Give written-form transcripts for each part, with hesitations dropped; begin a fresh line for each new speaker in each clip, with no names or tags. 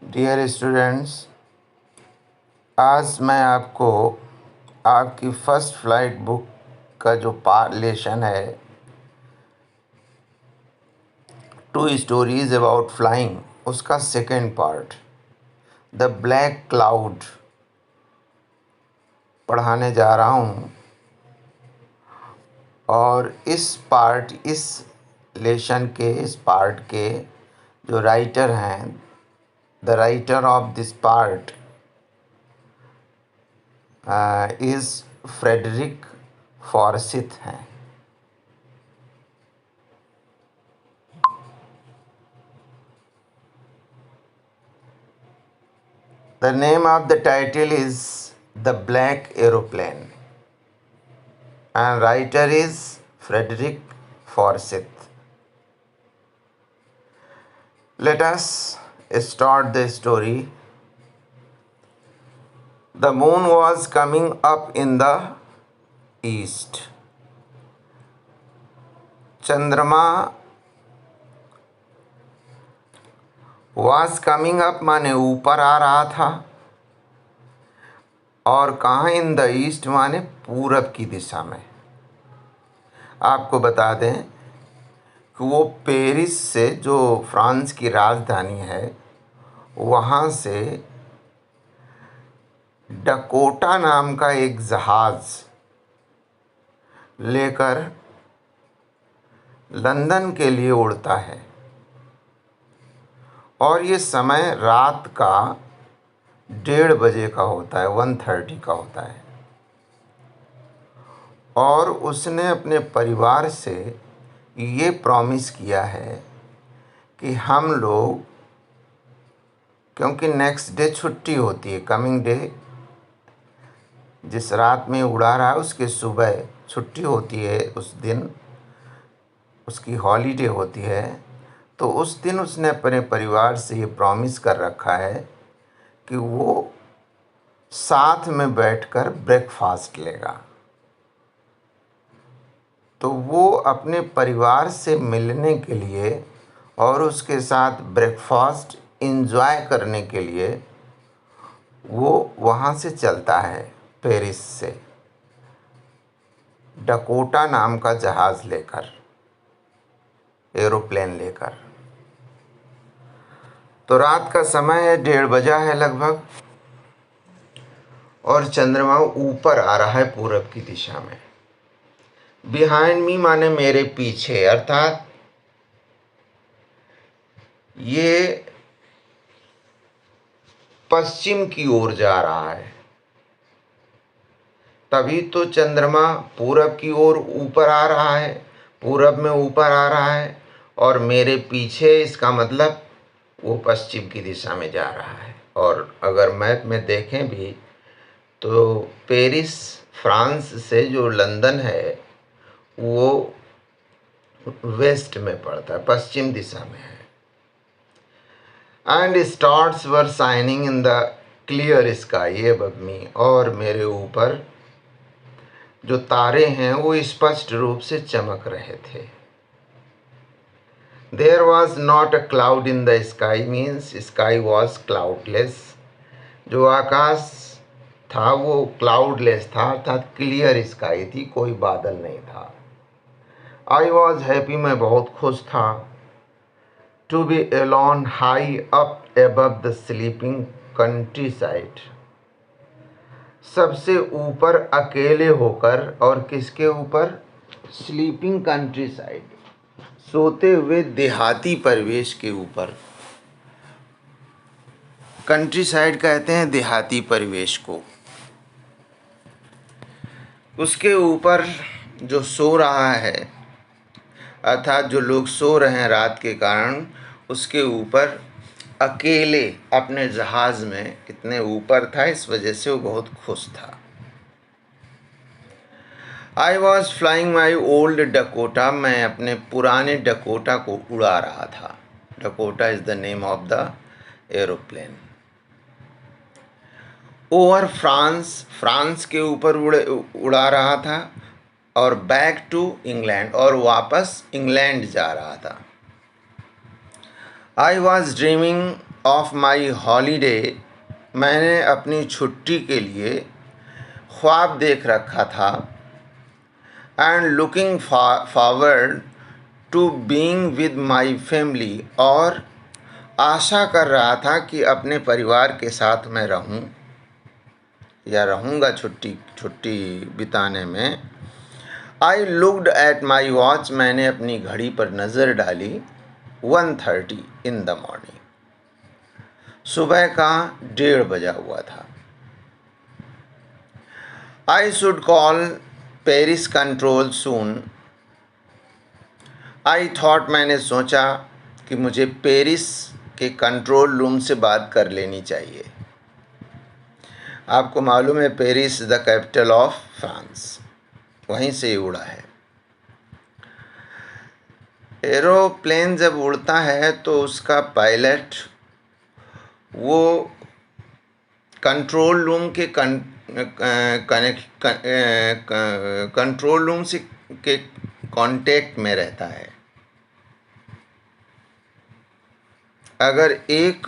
Dear students, आज मैं आपको आपकी फर्स्ट फ्लाइट बुक का जो पार्ट लेसन है, टू स्टोरीज अबाउट फ्लाइंग, उसका second part the black cloud पढ़ाने जा रहा हूँ। और इस लेसन के इस पार्ट के जो राइटर हैं, the writer of this part is Frederick Forsyth हैं। The name of the title is The Black Aeroplane and writer is Frederick Forsyth. Let us start the story. The moon was coming up in the east. चंद्रमा was coming up माने ऊपर आ रहा था, और कहाँ in the east माने पूरब की दिशा में। आपको बता दें कि वो पेरिस से, जो फ्रांस की राजधानी है, वहाँ से डकोटा नाम का एक जहाज़ लेकर लंदन के लिए उड़ता है। और ये समय रात का 1:30 बजे का होता है, 1:30 का होता है। और उसने अपने परिवार से ये प्रॉमिस किया है कि हम लोग, क्योंकि नेक्स्ट डे छुट्टी होती है, कमिंग डे जिस रात में उड़ा रहा है उसके सुबह छुट्टी होती है, उस दिन उसकी हॉलीडे होती है। तो उस दिन उसने अपने परिवार से ये प्रॉमिस कर रखा है कि वो साथ में बैठकर ब्रेकफास्ट लेगा। तो वो अपने परिवार से मिलने के लिए और उसके साथ ब्रेकफास्ट एंजॉय करने के लिए वो वहाँ से चलता है, पेरिस से, डकोटा नाम का जहाज़ लेकर, एरोप्लेन लेकर। तो रात का समय है, 1:30 बजा है लगभग, और चंद्रमा ऊपर आ रहा है पूरब की दिशा में। बिहाइंड मी माने मेरे पीछे, अर्थात ये पश्चिम की ओर जा रहा है। तभी तो चंद्रमा पूरब की ओर ऊपर आ रहा है, पूरब में ऊपर आ रहा है, और मेरे पीछे, इसका मतलब वो पश्चिम की दिशा में जा रहा है। और अगर मैप में देखें भी तो पेरिस फ्रांस से जो लंदन है वो वेस्ट में पड़ता है, पश्चिम दिशा में है। And stars were shining in the clear sky above मी, और मेरे ऊपर जो तारे हैं वो स्पष्ट रूप से चमक रहे थे। There was not a cloud in the sky means sky was cloudless. जो आकाश था वो क्लाउडलेस था, अर्थात क्लियर स्काई थी, कोई बादल नहीं था। आई वॉज हैप्पी, मैं बहुत खुश था। To be alone high up above the sleeping countryside, सबसे ऊपर अकेले होकर, और किसके ऊपर? स्लीपिंग कंट्री साइड, सोते हुए देहाती परिवेश के ऊपर। कंट्री साइड कहते हैं देहाती परिवेश को। उसके ऊपर जो सो रहा है, अर्थात जो लोग सो रहे हैं रात के कारण, उसके ऊपर अकेले अपने जहाज़ में इतने ऊपर था, इस वजह से वो बहुत खुश था। I was flying my old Dakota, मैं अपने पुराने डकोटा को उड़ा रहा था। Dakota is the name of the aeroplane. Over France, France के ऊपर उड़ा रहा था, और बैक टू इंग्लैंड, और वापस इंग्लैंड जा रहा था। I was dreaming of my holiday, मैंने अपनी छुट्टी के लिए ख्वाब देख रखा था। And looking forward to being with my family, और आशा कर रहा था कि अपने परिवार के साथ मैं रहूं या रहूँगा छुट्टी बिताने में। I looked at my watch, मैंने अपनी घड़ी पर नज़र डाली। 1:30 इन द मॉर्निंग, सुबह का 1:30 बजा हुआ था। I should call Paris control soon, I thought, मैंने सोचा कि मुझे पेरिस के कंट्रोल रूम से बात कर लेनी चाहिए। आपको मालूम है Paris the capital of France, वहीं से उड़ा है। एरोप्लेन जब उड़ता है तो उसका पायलट वो कंट्रोल रूम के कंट्रोल रूम से के कांटेक्ट में रहता है। अगर एक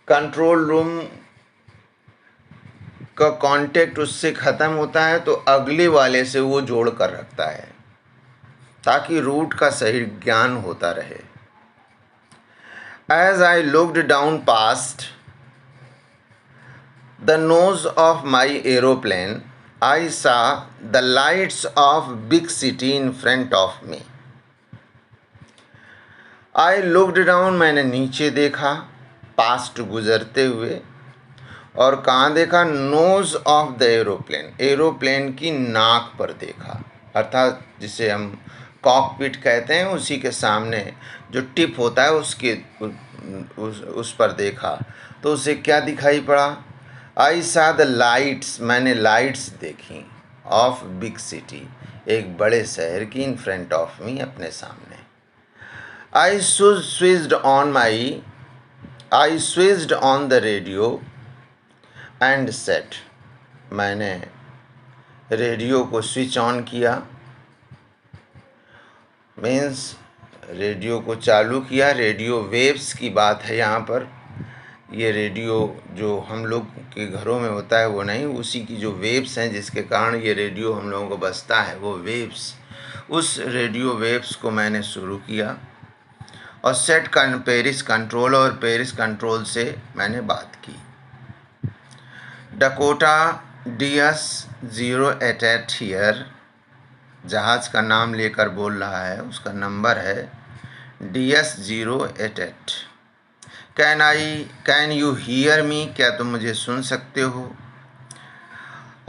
कंट्रोल रूम का कांटेक्ट उससे ख़त्म होता है तो अगले वाले से वो जोड़ कर रखता है ताकि रूट का सही ज्ञान होता रहे। As I looked down past the nose of my aeroplane, I saw the lights of big city in front of me. I looked down, मैंने नीचे देखा, पास्ट गुजरते हुए, और कहाँ देखा? Nose of the aeroplane, aeroplane की नाक पर देखा, अर्थात जिसे हम कॉकपिट कहते हैं, उसी के सामने जो टिप होता है उसके उस पर देखा। तो उसे क्या दिखाई पड़ा? आई सा द लाइट्स, मैंने लाइट्स देखी, ऑफ बिग सिटी, एक बड़े शहर की, इन फ्रंट ऑफ मी, अपने सामने। I switched on the radio and set, मैंने रेडियो को स्विच ऑन किया, मीन्स रेडियो को चालू किया। रेडियो वेव्स की बात है यहाँ पर। ये रेडियो जो हम लोग के घरों में होता है वो नहीं, उसी की जो वेव्स हैं जिसके कारण ये रेडियो हम लोगों को बजता है, वो वेव्स, उस रेडियो वेव्स को मैंने शुरू किया। और सेट पेरिस कंट्रोल, और पेरिस कंट्रोल से मैंने बात की। डकोटा DS-088 हियर, जहाज़ का नाम लेकर बोल रहा है, उसका नंबर है DS-088। Can you hear me, क्या तुम मुझे सुन सकते हो?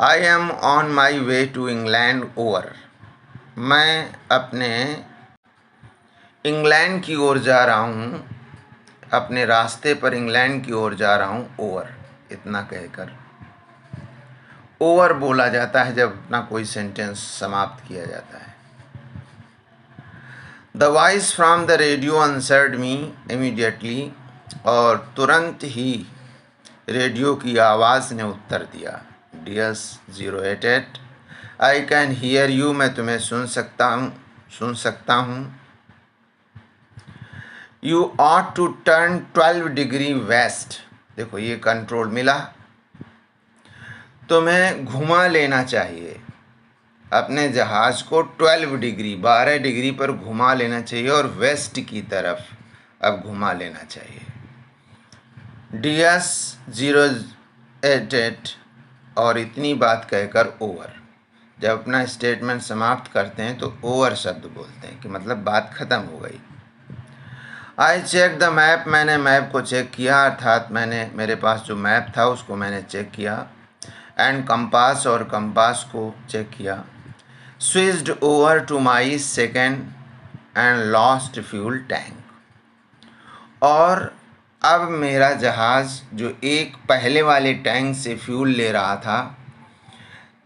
I am on my way to England over, मैं अपने इंग्लैंड की ओर जा रहा हूँ, अपने रास्ते पर इंग्लैंड की ओर जा रहा हूँ। ओवर, इतना कहकर ओवर बोला जाता है जब अपना कोई सेंटेंस समाप्त किया जाता है। The voice from the radio answered me immediately, और तुरंत ही रेडियो की आवाज़ ने उत्तर दिया। DS-088, I can hear you, मैं तुम्हें सुन सकता हूँ। You ought to turn 12 degree west, देखो ये कंट्रोल मिला, तुम्हें घुमा लेना चाहिए, अपने जहाज़ को 12 डिग्री पर घुमा लेना चाहिए, और वेस्ट की तरफ अब घुमा लेना चाहिए। DS-088, और इतनी बात कहकर ओवर, जब अपना स्टेटमेंट समाप्त करते हैं तो ओवर शब्द बोलते हैं कि मतलब बात ख़त्म हो गई। आई चेक द मैप, मैंने मैप को चेक किया, अर्थात मेरे पास जो मैप था उसको मैंने चेक किया। एंड कंपास, और कंपास को चेक किया। Switched over to my second and lost fuel tank, और अब मेरा जहाज़ जो एक पहले वाले टैंक से फ्यूल ले रहा था,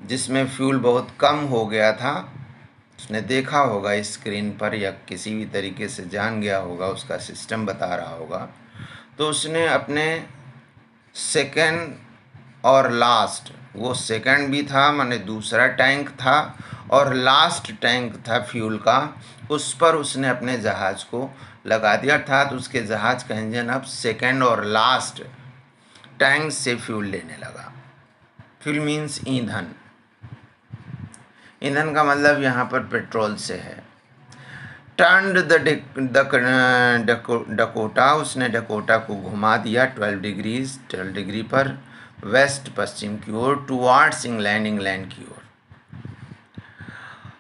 जिसमें फ्यूल बहुत कम हो गया था, उसने देखा होगा स्क्रीन पर या किसी भी तरीके से जान गया होगा, उसका सिस्टम बता रहा होगा, तो उसने अपने सेकेंड और लास्ट, वो सेकेंड भी था माने दूसरा टैंक था, और लास्ट टैंक था फ्यूल का, उस पर उसने अपने जहाज़ को लगा दिया, अर्थात उसके जहाज का इंजन अब सेकेंड और लास्ट टैंक से फ्यूल लेने लगा। फ्यूल मीन्स ईंधन। ईंधन का मतलब यहाँ पर पेट्रोल से है। टर्न्ड डकोटा, उसने डकोटा को घुमा दिया 12 डिग्री पर वेस्ट पश्चिम की ओर, टुवार्ड्स इंग्लैंड की ओर।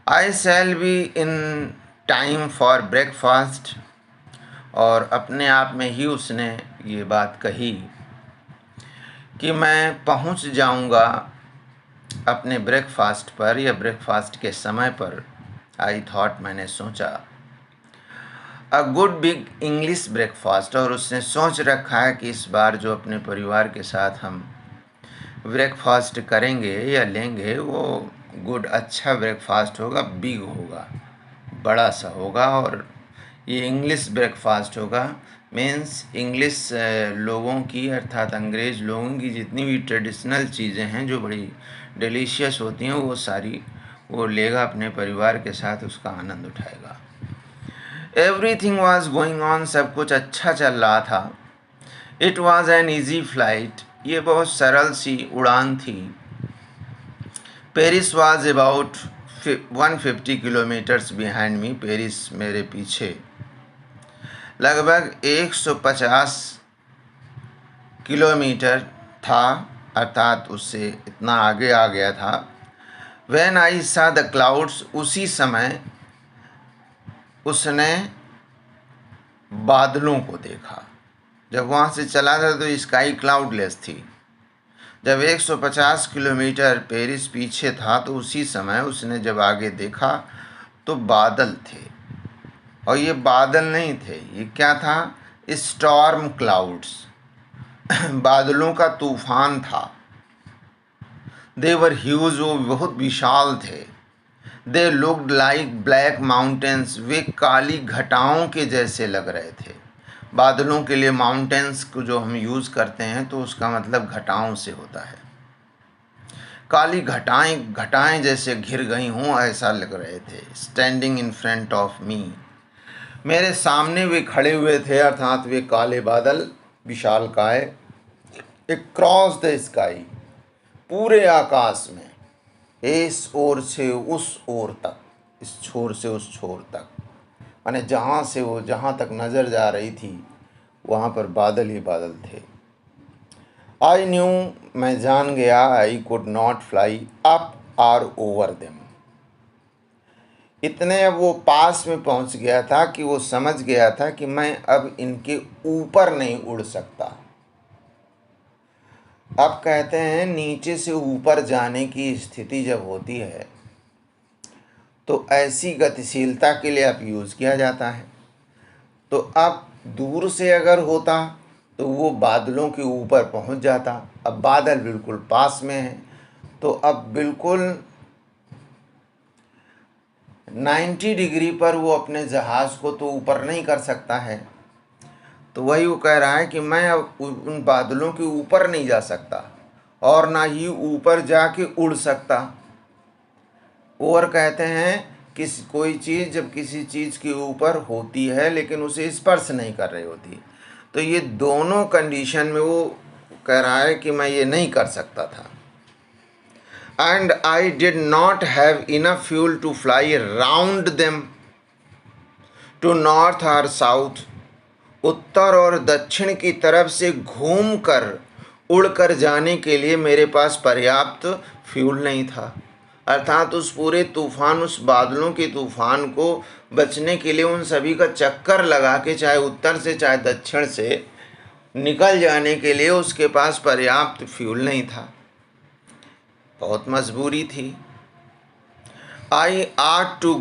I shall be in time for breakfast, और अपने आप में ही उसने ये बात कही कि मैं पहुंच जाऊंगा अपने ब्रेकफास्ट पर या ब्रेकफास्ट के समय पर। आई थॉट, मैंने सोचा, a good big English breakfast, और उसने सोच रखा है कि इस बार जो अपने परिवार के साथ हम ब्रेकफास्ट करेंगे या लेंगे वो गुड अच्छा ब्रेकफास्ट होगा, बिग होगा, बड़ा सा होगा, और ये इंग्लिश ब्रेकफास्ट होगा। मीन्स इंग्लिश लोगों की अर्थात अंग्रेज़ लोगों की जितनी भी ट्रेडिशनल चीज़ें हैं जो बड़ी डिलीशियस होती हैं वो सारी वो लेगा, अपने परिवार के साथ उसका आनंद उठाएगा। एवरीथिंग वॉज गोइंग ऑन, सब कुछ अच्छा चल रहा था। It was an easy flight, ये बहुत सरल सी उड़ान थी। Paris was about 150 kilometres behind me, Paris मेरे पीछे लगभग 150 किलोमीटर था, अर्थात उससे इतना आगे आ गया था। व्हेन आई सा द क्लाउड्स, उसी समय उसने बादलों को देखा। जब वहाँ से चला था तो स्काई क्लाउडलेस थी। जब 150 किलोमीटर पेरिस पीछे था तो उसी समय उसने जब आगे देखा तो बादल थे, और ये बादल नहीं थे, ये क्या था? स्टॉर्म क्लाउड्स, बादलों का तूफान था। दे वर ह्यूज, वो बहुत विशाल थे। They looked like black mountains, वे काली घटाओं के जैसे लग रहे थे। बादलों के लिए माउंटेन्स को जो हम यूज़ करते हैं तो उसका मतलब घटाओं से होता है। काली घटाएं जैसे घिर गई हों ऐसा लग रहे थे। स्टैंडिंग इन फ्रंट ऑफ मी, मेरे सामने वे खड़े हुए थे, अर्थात वे काले बादल विशालकाय, अक्रॉस द स्काई, पूरे आकाश में, इस ओर से उस ओर तक, इस छोर से उस छोर तक, माने जहाँ से वो जहाँ तक नज़र जा रही थी वहाँ पर बादल ही बादल थे। आई न्यू, मैं जान गया, आई कुड नॉट फ्लाई अप और ओवर देम, इतने अब वो पास में पहुंच गया था कि वो समझ गया था कि मैं अब इनके ऊपर नहीं उड़ सकता। अब कहते हैं नीचे से ऊपर जाने की स्थिति जब होती है तो ऐसी गतिशीलता के लिए अब यूज़ किया जाता है। तो अब दूर से अगर होता तो वो बादलों के ऊपर पहुंच जाता, अब बादल बिल्कुल पास में है तो अब बिल्कुल 90 डिग्री पर वो अपने जहाज़ को तो ऊपर नहीं कर सकता है। तो वही वो कह रहा है कि मैं अब उन बादलों के ऊपर नहीं जा सकता और ना ही ऊपर जाके उड़ सकता। और कहते हैं कोई चीज़ जब किसी चीज़ के ऊपर होती है लेकिन उसे स्पर्श नहीं कर रही होती, तो ये दोनों कंडीशन में वो कह रहा है कि मैं ये नहीं कर सकता था। And I did not have enough fuel to fly round them to north और साउथ, उत्तर और दक्षिण की तरफ से घूमकर उड़कर जाने के लिए मेरे पास पर्याप्त फ्यूल नहीं था। अर्थात उस पूरे तूफान, उस बादलों के तूफान को बचने के लिए उन सभी का चक्कर लगा के चाहे उत्तर से चाहे दक्षिण से निकल जाने के लिए उसके पास पर्याप्त फ्यूल नहीं था, बहुत मजबूरी थी। I ought to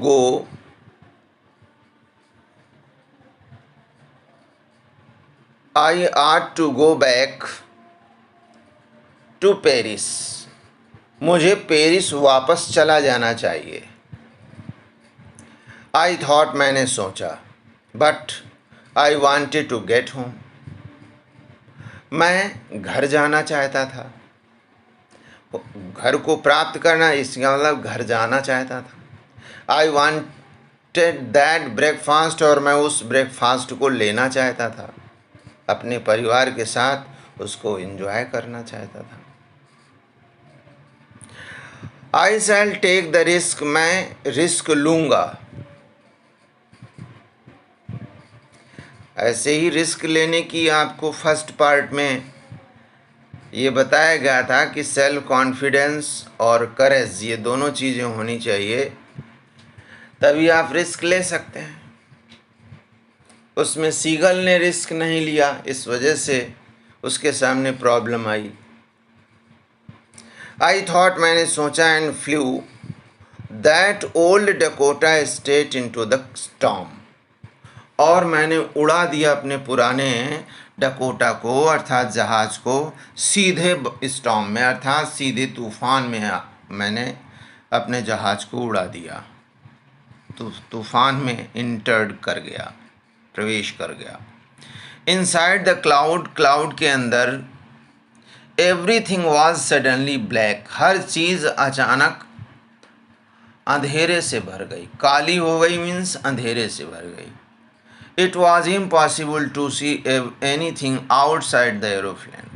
go back to Paris, मुझे पेरिस वापस चला जाना चाहिए। आई थॉट, मैंने सोचा, but I wanted to get home, मैं घर जाना चाहता था, घर को प्राप्त करना इसका मतलब घर जाना चाहता था। I wanted wanted that breakfast, और मैं उस ब्रेकफास्ट को लेना चाहता था, अपने परिवार के साथ उसको एंजॉय करना चाहता था। आई शैल टेक द रिस्क, मैं रिस्क लूंगा। ऐसे ही रिस्क लेने की आपको फर्स्ट पार्ट में ये बताया गया था कि सेल्फ कॉन्फिडेंस और करेज, ये दोनों चीज़ें होनी चाहिए, तभी आप रिस्क ले सकते हैं। उसमें सीगल ने रिस्क नहीं लिया, इस वजह से उसके सामने प्रॉब्लम आई। आई थॉट, मैंने सोचा, and flu that old Dakota state into the storm, और मैंने उड़ा दिया अपने पुराने डकोटा को अर्थात जहाज को सीधे स्टॉर्म में अर्थात सीधे तूफान में मैंने अपने जहाज को उड़ा दिया, तो तूफान में इंटर्ड कर गया, प्रवेश कर गया। इनसाइड द क्लाउड, क्लाउड के अंदर एवरीथिंग वॉज सडनली ब्लैक, हर चीज़ अचानक अंधेरे से भर गई, काली हो गई, मीन्स अंधेरे से भर गई। It was impossible to see anything outside the aeroplane.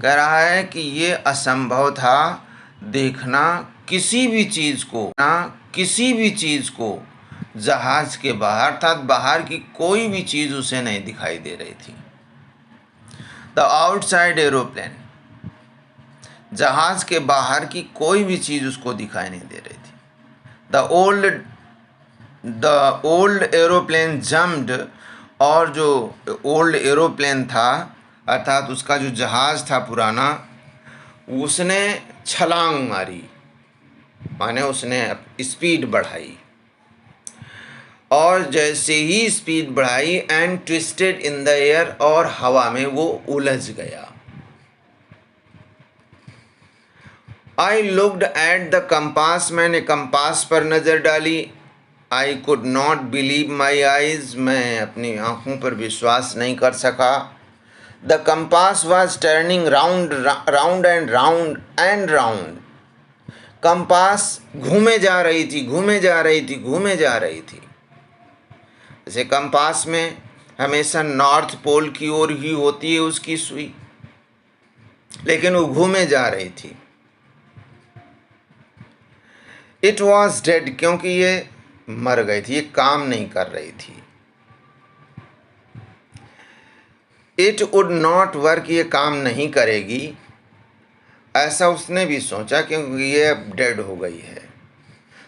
कह रहा है कि ये असंभव था देखना किसी भी चीज़ को जहाज के बाहर, अर्थात बाहर की कोई भी चीज़ उसे नहीं दिखाई दे रही थी। द आउटसाइड एरोप्लेन, जहाज के बाहर की कोई भी चीज़ उसको दिखाई नहीं दे रही थी। द ओल्ड एरोप्लेन जम्प्ड, और जो ओल्ड एरोप्लेन था अर्थात उसका जो जहाज़ था पुराना, उसने छलांग मारी, माने उसने स्पीड बढ़ाई, और जैसे ही स्पीड बढ़ाई and twisted in the air, और हवा में वो उलझ गया। I looked at the compass, मैंने कंपास पर नज़र डाली। आई could not believe my eyes, मैं अपनी आँखों पर विश्वास नहीं कर सका। The compass was turning round round and round and round, compass घूमे जा रही थी, घूमे जा रही थी, घूमे जा रही थी। जैसे कंपास में हमेशा नॉर्थ पोल की ओर ही होती है उसकी सुई, लेकिन वो घूमे जा रही थी। इट वॉज डेड, क्योंकि ये मर गई थी, ये काम नहीं कर रही थी। इट वुड नॉट वर्क, ये काम नहीं करेगी, ऐसा उसने भी सोचा, क्योंकि ये अब डेड हो गई है।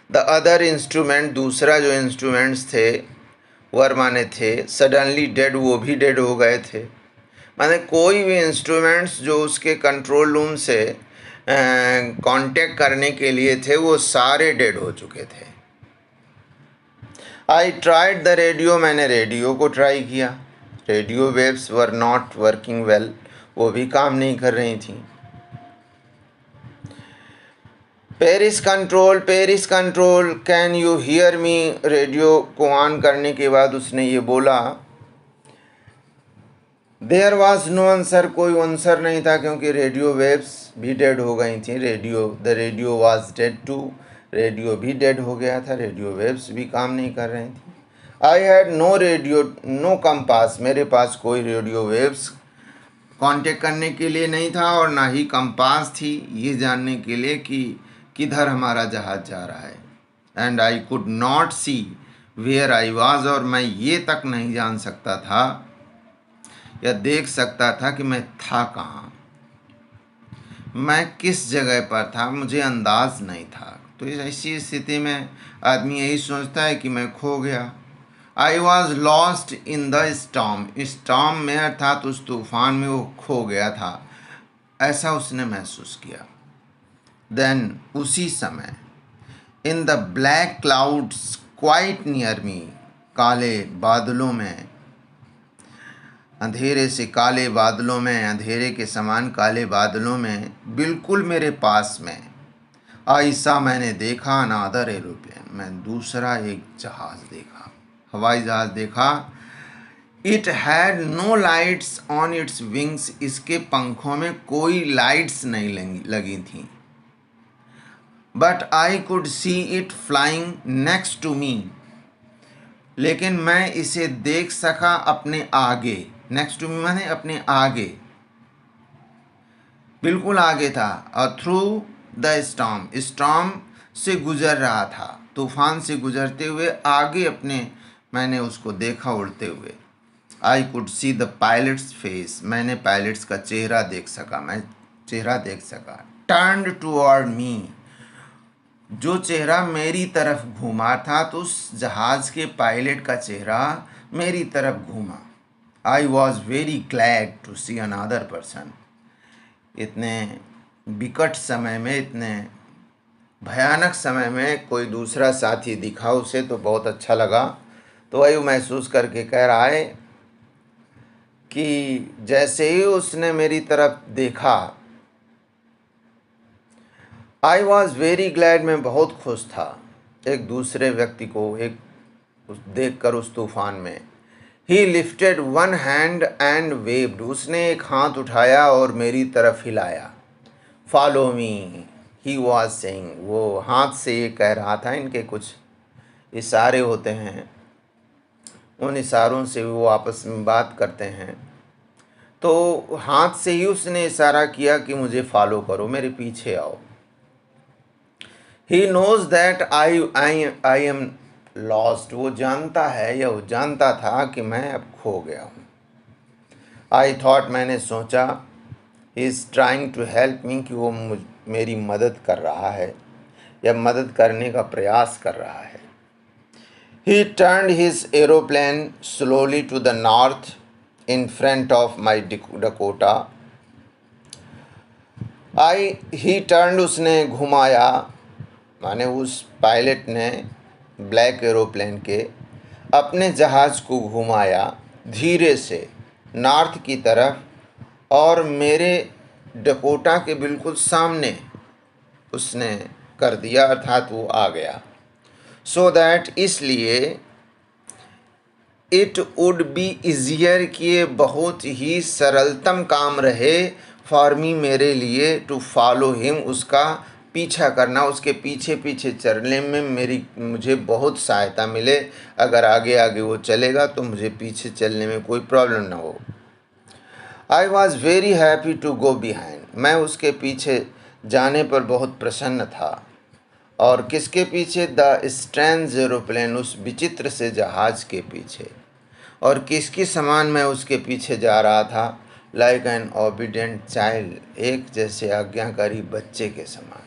द अदर इंस्ट्रूमेंट, दूसरा जो इंस्ट्रूमेंट्स थे वर्मा ने थे, सडनली डेड, वो भी डेड हो गए थे। माने कोई भी इंस्ट्रूमेंट्स जो उसके कंट्रोल रूम से कांटेक्ट करने के लिए थे वो सारे डेड हो चुके थे। आई ट्राइड द रेडियो, मैंने रेडियो को ट्राई किया। Radio waves were not working well, वो भी काम नहीं कर रही थी। Paris control, can you hear me, radio को ऑन करने के बाद उसने ये बोला। देयर वॉज नो आंसर, कोई आंसर नहीं था, क्योंकि रेडियो वेव्स भी डेड हो गई थी। The radio was dead too, radio भी डेड हो गया था, रेडियो वेव्स भी काम नहीं कर रही थी। I had no radio no compass, मेरे पास कोई रेडियो वेव्स कांटेक्ट करने के लिए नहीं था, और ना ही कंपास थी ये जानने के लिए कि किधर हमारा जहाज जा रहा है। And I could not see where I was, और मैं ये तक नहीं जान सकता था या देख सकता था कि मैं था कहाँ, मैं किस जगह पर था, मुझे अंदाज नहीं था। तो ऐसी स्थिति में आदमी यही सोचता है कि मैं खो गया। I was lost in the storm में अर्थात उस तूफान में वो खो गया था, ऐसा उसने महसूस किया। देन उसी समय in the black clouds quite near me, काले बादलों में, अंधेरे से काले बादलों में, अंधेरे के समान काले बादलों में बिल्कुल मेरे पास में, ऐसा मैंने देखा अनदर एरोप्लेन, मैं दूसरा एक जहाज़ देखा, हवाई जहाज़ देखा। It had no lights on its wings, इसके पंखों में कोई लाइट्स नहीं लगी थी। But I could see it flying next to me, लेकिन मैं इसे देख सका अपने आगे। नेक्स्ट टू मी माने अपने आगे, बिल्कुल आगे था। और थ्रू द स्टॉर्म, स्टॉर्म से गुजर रहा था, तूफान से गुजरते हुए आगे अपने मैंने उसको देखा उड़ते हुए। आई could see the pilots face, मैंने पायलट्स का चेहरा देख सका, मैं चेहरा देख सका। टर्न्ड टूवर्ड मी, जो चेहरा मेरी तरफ घूमा था, तो उस जहाज के पायलट का चेहरा मेरी तरफ घूमा। I was very glad to see another person, इतने विकट समय में, इतने भयानक समय में कोई दूसरा साथी दिखा उसे, तो बहुत अच्छा लगा। तो वही महसूस करके कह रहा है कि जैसे ही उसने मेरी तरफ देखा, आई वॉज वेरी ग्लैड, मैं बहुत खुश था एक दूसरे व्यक्ति को एक देख कर उस तूफान में। ही lifted one hand and waived, उसने एक हाथ उठाया और मेरी तरफ हिलाया। Follow me he was saying, वो हाथ से ये कह रहा था, इनके कुछ इशारे होते हैं, उन इशारों से वो आपस में बात करते हैं। तो हाथ से ही उसने इशारा किया कि मुझे फॉलो करो, मेरे पीछे आओ। He knows that I am lost, वो जानता है या वो जानता था कि मैं अब खो गया हूँ। आई थॉट, मैंने सोचा, he is trying to help me, कि वो मेरी मदद कर रहा है या मदद करने का प्रयास कर रहा है। He turned his aeroplane slowly to the north in front of my Dakota. He turned, उसने घुमाया, माने उस पायलट ने ब्लैक एरोप्लेन के अपने जहाज़ को घुमाया धीरे से नॉर्थ की तरफ, और मेरे डकोटा के बिल्कुल सामने उसने कर दिया, अर्थात वो आ गया। सो दैट, इसलिए, इट वुड बी ईजियर, कि ये बहुत ही सरलतम काम रहे, फॉर मी, मेरे लिए, टू फॉलो हिम, उसका पीछा करना, उसके पीछे पीछे चलने में मुझे बहुत सहायता मिले। अगर आगे आगे वो चलेगा तो मुझे पीछे चलने में कोई प्रॉब्लम ना हो। I was very happy to go behind, मैं उसके पीछे जाने पर बहुत प्रसन्न था। और किसके पीछे? द स्ट्रेंज एरोप्लेन, उस विचित्र से जहाज़ के पीछे। और किसकी समान मैं उसके पीछे जा रहा था? लाइक एन ओबीडियंट चाइल्ड, एक जैसे आज्ञाकारी बच्चे के समान।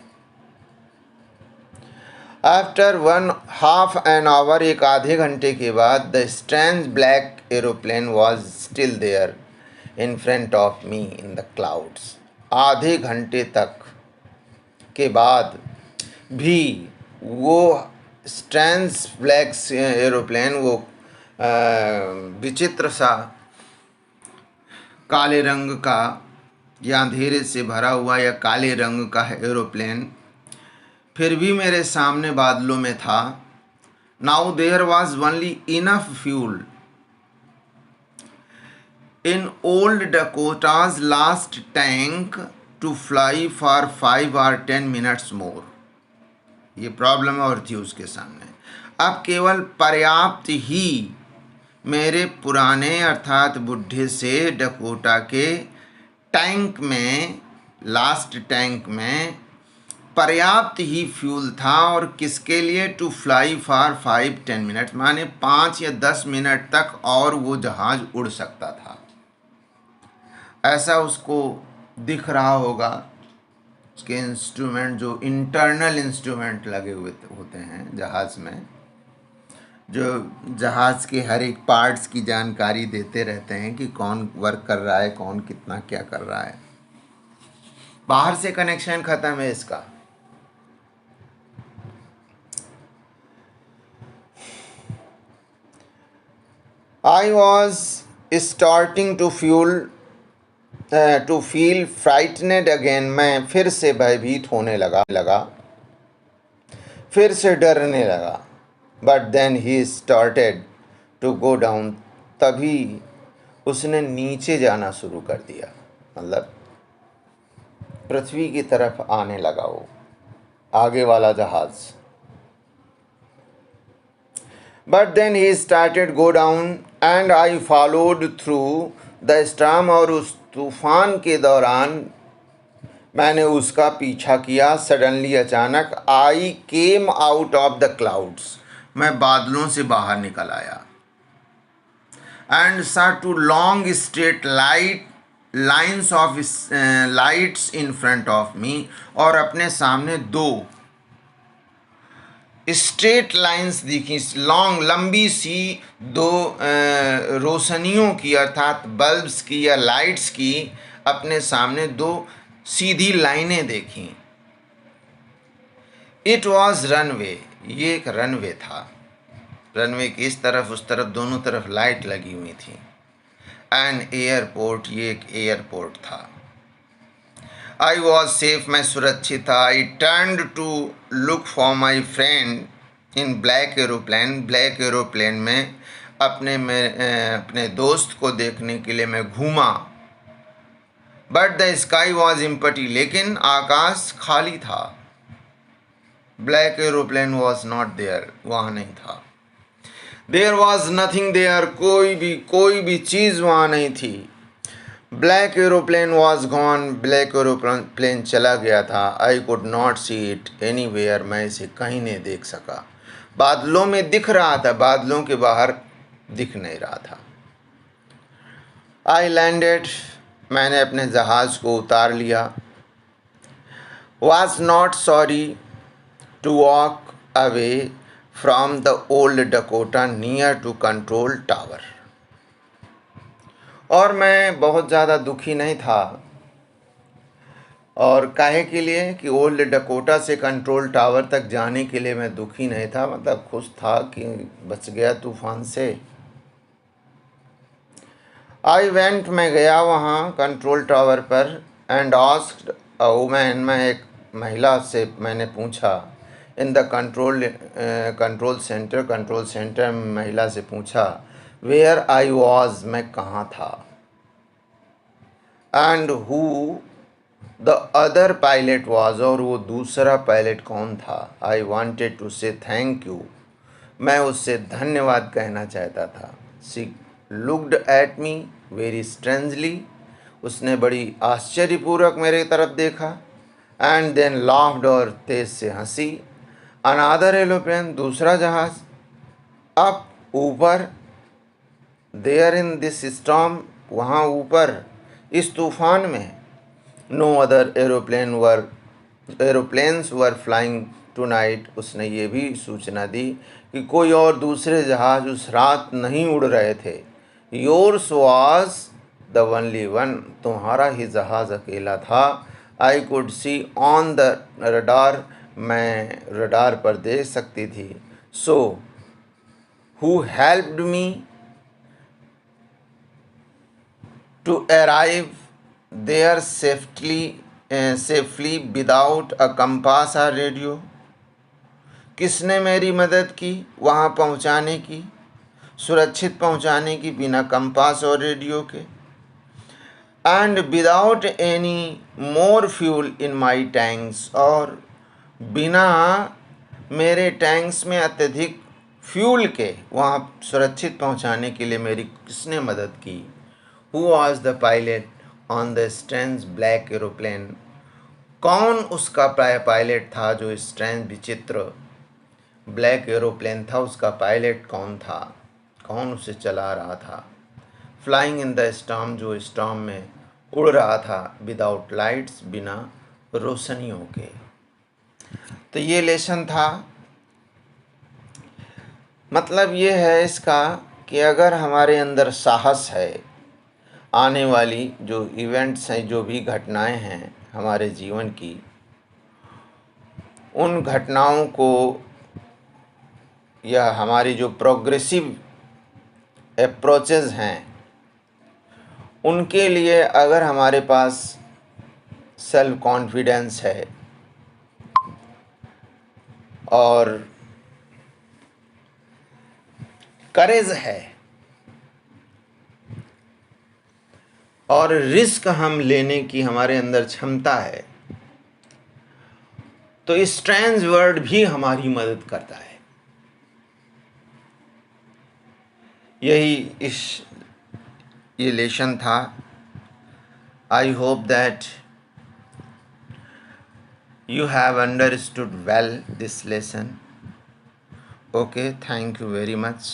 आफ्टर 1/2 एन आवर, एक आधे घंटे के बाद, the strange black aeroplane was still there in front of me in the clouds. आधे घंटे तक के बाद भी वो स्ट्रेंज ब्लैक एरोप्लेन, वो विचित्र सा काले रंग का या अंधेरे से भरा हुआ या काले रंग का एरोप्लेन फिर भी मेरे सामने बादलों में था। Now there was only enough fuel in old Dakota's last tank to fly for 5 or 10 minutes more. ये प्रॉब्लम और थी उसके सामने। अब केवल पर्याप्त ही मेरे पुराने अर्थात बुढ़े से डकोटा के टैंक में, लास्ट टैंक में पर्याप्त ही फ्यूल था। और किसके लिए? टू फ्लाई फॉर 5-10 मिनट, माने 5 या 10 मिनट तक और वो जहाज़ उड़ सकता था, ऐसा उसको दिख रहा होगा। उसके इंस्ट्रूमेंट, जो इंटरनल इंस्ट्रूमेंट लगे हुए होते हैं जहाज़ में, जो जहाज़ के हर एक पार्ट्स की जानकारी देते रहते हैं कि कौन वर्क कर रहा है, कौन कितना क्या कर रहा है। बाहर से कनेक्शन ख़त्म है इसका। I was starting to feel frightened again, मैं फिर से भयभीत होने लगा, फिर से डरने लगा। But then he started to go down, तभी उसने नीचे जाना शुरू कर दिया, मतलब पृथ्वी की तरफ आने लगा वो आगे वाला जहाज़। But then he started go down and I followed through the storm, और उस तूफान के दौरान मैंने उसका पीछा किया। सडनली, अचानक, I came out of the clouds, मैं बादलों से बाहर निकल आया। And saw two long straight lines of lights in front of me, और अपने सामने दो स्ट्रेट लाइन्स दिखी, लॉन्ग, लंबी सी दो रोशनियों की, अर्थात बल्ब्स की या लाइट्स की अपने सामने दो सीधी लाइनें देखी। इट वॉज रनवे, ये एक रनवे था। रनवे की इस तरफ उस तरफ दोनों तरफ लाइट लगी हुई थी। एंड एयरपोर्ट, ये एक एयरपोर्ट था। आई वॉज सेफ, मैं सुरक्षित था। I turned to look for my friend in black aeroplane, black aeroplane में अपने दोस्त को देखने के लिए मैं घूमा। But the sky was empty, लेकिन आकाश खाली था। Black aeroplane was not there, वहाँ नहीं था। देयर वॉज नथिंग देयर, कोई भी चीज़ वहाँ नहीं थी। Black aeroplane was gone, black aeroplane चला गया था। I could not see it anywhere, मैं इसे कहीं नहीं देख सका। बादलों में दिख रहा था, बादलों के बाहर दिख नहीं रहा था। आई लैंडेड, मैंने अपने जहाज़ को उतार लिया। Was not sorry to walk away from the old Dakota near to control tower, और मैं बहुत ज़्यादा दुखी नहीं था। और काहे के लिए कि ओल्ड डकोटा से कंट्रोल टावर तक जाने के लिए मैं दुखी नहीं था, मतलब खुश था कि बच गया तूफान से। आई वेंट, मैं गया वहाँ कंट्रोल टावर पर। एंड आस्क्ड अ वुमन, मैं एक महिला से मैंने पूछा। इन द कंट्रोल सेंटर में महिला से पूछा वेयर आई वॉज, मैं कहाँ था। And who the other pilot was, और वो दूसरा पायलट कौन था। आई वॉन्टेड टू से थैंक यू, मैं उससे धन्यवाद कहना चाहता था। She looked at me very strangely, उसने बड़ी आश्चर्यपूर्वक मेरे तरफ देखा। एंड देन लाफ्ड, और तेज से हंसी। अनादर एरोप्लेन, दूसरा जहाज, अप, ऊपर, देयर इन दिस स्टॉर्म, वहाँ ऊपर इस तूफान में। No other aeroplanes were flying tonight, उसने ये भी सूचना दी कि कोई और दूसरे जहाज उस रात नहीं उड़ रहे थे। Yours was the only one, तुम्हारा ही जहाज अकेला था। I could see on the radar, मैं रडार पर देख सकती थी। So who helped me to arrive there safely without a compass और रेडियो, किसने मेरी मदद की वहाँ पहुँचाने की, सुरक्षित पहुँचाने की, बिना कंपास और रेडियो के। And without any more fuel in my tanks, और बिना मेरे टैंक्स में अत्यधिक फ्यूल के वहाँ सुरक्षित पहुँचाने के लिए मेरी किसने मदद की। Who was the pilot on the strange black aeroplane, कौन उसका पायलट था जो स्ट्रेंज विचित्र ब्लैक एरोप्लेन था, उसका पायलट कौन था, कौन उसे चला रहा था। फ्लाइंग इन द स्टॉर्म, जो स्टॉर्म में उड़ रहा था, विदाउट लाइट्स, बिना रोशनियों के। तो ये लेसन था। मतलब ये है इसका कि अगर हमारे अंदर साहस है, आने वाली जो इवेंट्स हैं, जो भी घटनाएं हैं हमारे जीवन की, उन घटनाओं को या हमारी जो प्रोग्रेसिव अप्रोचेस हैं, उनके लिए अगर हमारे पास सेल्फ कॉन्फिडेंस है और करेज है और रिस्क हम लेने की हमारे अंदर क्षमता है, तो स्ट्रेंज वर्ड भी हमारी मदद करता है। यही इस ये लेसन था. I hope that you have understood well this lesson. Okay, thank you very much.